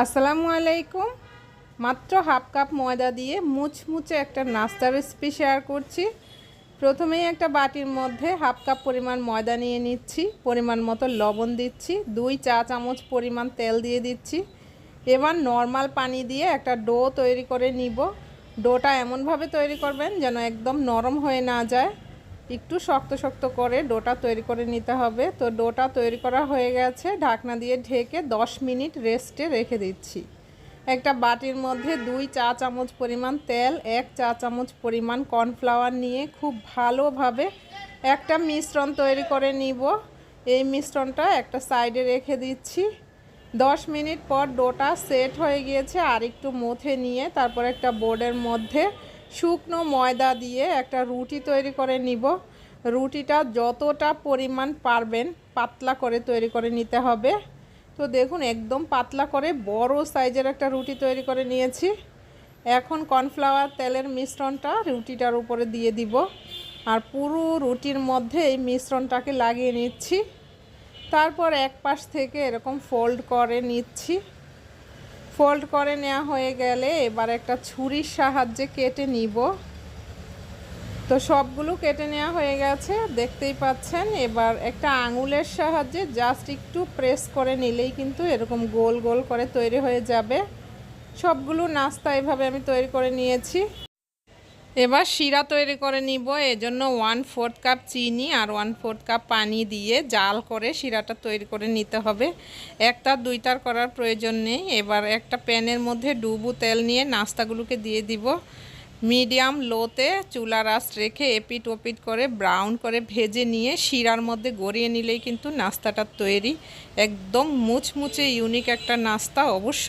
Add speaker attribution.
Speaker 1: আসসালামু আলাইকুম। মাত্র হাফ কাপ ময়দা দিয়ে মুচমুচে একটা নাস্তার রেসিপি শেয়ার করছি। প্রথমেই একটা বাটির মধ্যে হাফ কাপ পরিমাণ ময়দা নিয়ে নিচ্ছি, পরিমাণ মতো লবণ দিচ্ছি, 2 চা চামচ পরিমাণ তেল দিয়ে দিচ্ছি। এবার নর্মাল পানি দিয়ে একটা ডো তৈরি করে নিব। ডোটা এমনভাবে তৈরি করবেন যেন একদম নরম হয়ে না যায়, একটু শক্ত শক্ত করে ডোটা তৈরি করে নিতে হবে। তো ডোটা তৈরি করা হয়ে গেছে, ঢাকনা দিয়ে ঢেকে 10 মিনিট রেস্টে রেখে দিচ্ছি। একটা বাটির মধ্যে 2 চা চামচ পরিমাণ তেল, 1 চা চামচ পরিমাণ কর্নফ্লাওয়ার নিয়ে খুব ভালোভাবে একটা মিশ্রণ তৈরি করে নিব। এই মিশ্রণটা একটা সাইডে রেখে দিচ্ছি। 10 মিনিট পর ডোটা সেট হয়ে গিয়েছে, আর একটু মথে নিয়ে তারপর একটা বোর্ডের মধ্যে শুকনো ময়দা দিয়ে একটা রুটি তৈরি করে নিব। রুটিটা যতটা পরিমাণ পারবেন পাতলা করে তৈরি করে নিতে হবে। তো দেখুন একদম পাতলা করে বড় সাইজের একটা রুটি তৈরি করে নিয়েছি। এখন কর্নফ্লাওয়ার তেলের মিশ্রণটা রুটিটার উপরে দিয়ে দিব, আর পুরো রুটির মধ্যে এই মিশ্রণটাকে লাগিয়ে নিচ্ছি। তারপর এক পাশ থেকে এরকম ফোল্ড করে নিচ্ছি। ফোল্ড করে নেওয়া হয়ে গেলে এবার একটা ছুরির সাহায্যে কেটে নিব। তো সবগুলো কেটে নেওয়া হয়ে গেছে, দেখতেই পাচ্ছেন। এবার একটা আঙুলের সাহায্যে জাস্ট একটু প্রেস করে নিলেই কিন্তু এরকম গোল গোল করে তৈরি হয়ে যাবে। সবগুলো নাস্তা এভাবে আমি তৈরি করে নিয়েছি। এবার শিরা তৈরি করে নিব। এজন্য 1/4 কাপ চিনি আর 1/4 কাপ পানি দিয়ে জাল করে শিরাটা তৈরি করে নিতে হবে। একটা দুইটার করার প্রয়োজন নেই। এবার একটা প্যানের মধ্যে ডুবো তেল নিয়ে নাস্তাগুলোকে দিয়ে দিব। মিডিয়াম লোতে চুলার আঁচ রেখে এপিট ওপিট করে ব্রাউন করে ভেজে নিয়ে শিরার মধ্যে গড়িয়ে নিলেই কিন্তু নাস্তাটা তৈরি। একদম মুচমুচে ইউনিক একটা নাস্তা। অবশ্যই